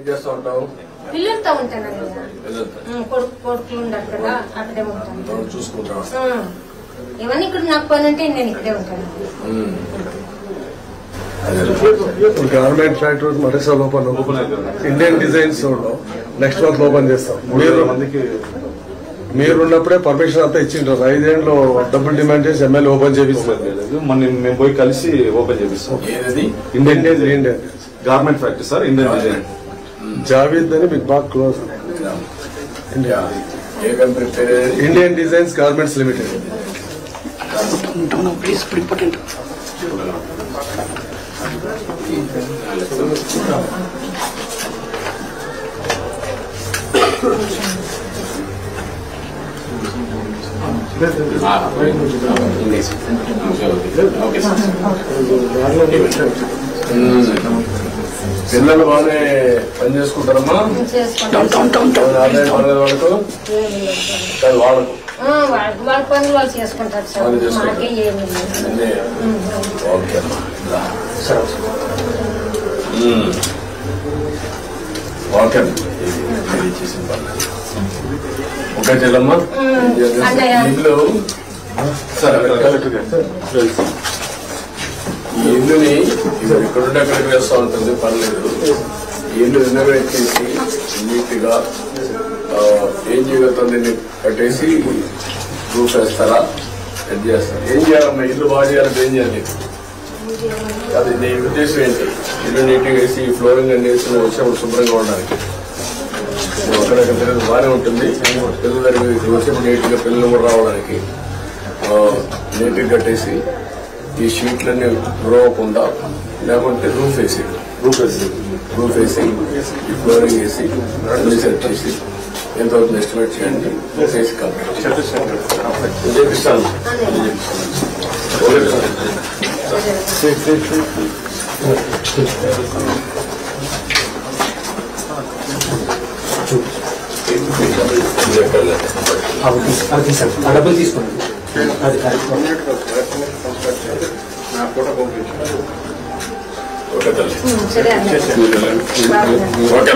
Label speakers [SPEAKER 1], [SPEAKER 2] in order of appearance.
[SPEAKER 1] చేస్తూ ఉంటావు?
[SPEAKER 2] పిల్లలతో ఉంటాను. కొడుకులు ఉండరు కదా, అక్కడే ఉంటాను.
[SPEAKER 1] చూసుకుంటాను.
[SPEAKER 2] ఇవన్నీ ఇక్కడ నాకు పని అంటే నేను ఇక్కడే ఉంటాను.
[SPEAKER 3] గార్మెంట్ ఫ్యాక్టరీ మరేసారి open Indian designs next month open చేస్తాం. మీరున్నప్పుడే పర్మిషన్ అంతా ఇచ్చింటారు. 5 ఏళ్ళు డబ్బులు డిమాండ్ చేసి ఎమ్మెల్యే ఓపెన్ చేపిస్తారు.
[SPEAKER 4] మేము పోయి కలిసి ఓపెన్ చేపిస్తాం.
[SPEAKER 3] Indian
[SPEAKER 4] garment factory sir, Indian design.
[SPEAKER 3] Javeed అని మీకు బాగా close. Indian designs garments limited.
[SPEAKER 1] పిల్లలు బాగానే పని చేసుకుంటారమ్మా? ఆదాయం పర్లేదు వాళ్ళకు?
[SPEAKER 2] వాళ్ళ పనులు వాళ్ళు చేసుకుంటారు సార్. మాకే ఏమి
[SPEAKER 1] ఓకే అమ్మా. ఓకే చేసిన పర్లేదు. ఓకే చెల్లమ్మా. ఇల్లు ఈ ఇల్లుని ఇక్కడుంటే అక్కడికి వేస్తూ ఉంటుంది, పర్లేదు. ఈ ఇల్లు రినోవేట్ చేసి నీట్ గా ఏం చేయగలుగుతుంది దీన్ని కట్టేసి రూఫ్ వేస్తారా? ఎడ్ చేస్తారా? ఏం చేయాలమ్మా? ఇల్లు బాగా చేయాలంటే ఏం చేయాలి? అది నీ ఉద్దేశం ఏంటి? ఇల్లు నీట్గా వేసి ఫ్లోరింగ్ అన్ని వేసి వచ్చినప్పుడు శుభ్రంగా ఉండడానికి. అక్కడక్కడ పిల్లలు బాగానే ఉంటుంది. పిల్లల దగ్గరికి వచ్చినప్పుడు నీట్గా పిల్లలు కూడా రావడానికి నీట్గా కట్టేసి ఈ షీట్లన్నీ రోవకుండా, లేకుంటే రూఫ్ వేసి ఈ ఫ్లోరింగ్ వేసి అన్ని సెట్ చేసి ఎంత అవుతుంది ఎస్టిమేట్ చేయండి. చేసి చేపిస్తాను.
[SPEAKER 5] డబ్బులు తీసుకోండి.
[SPEAKER 1] నా ఫోటో పంపించాను. ఓకే.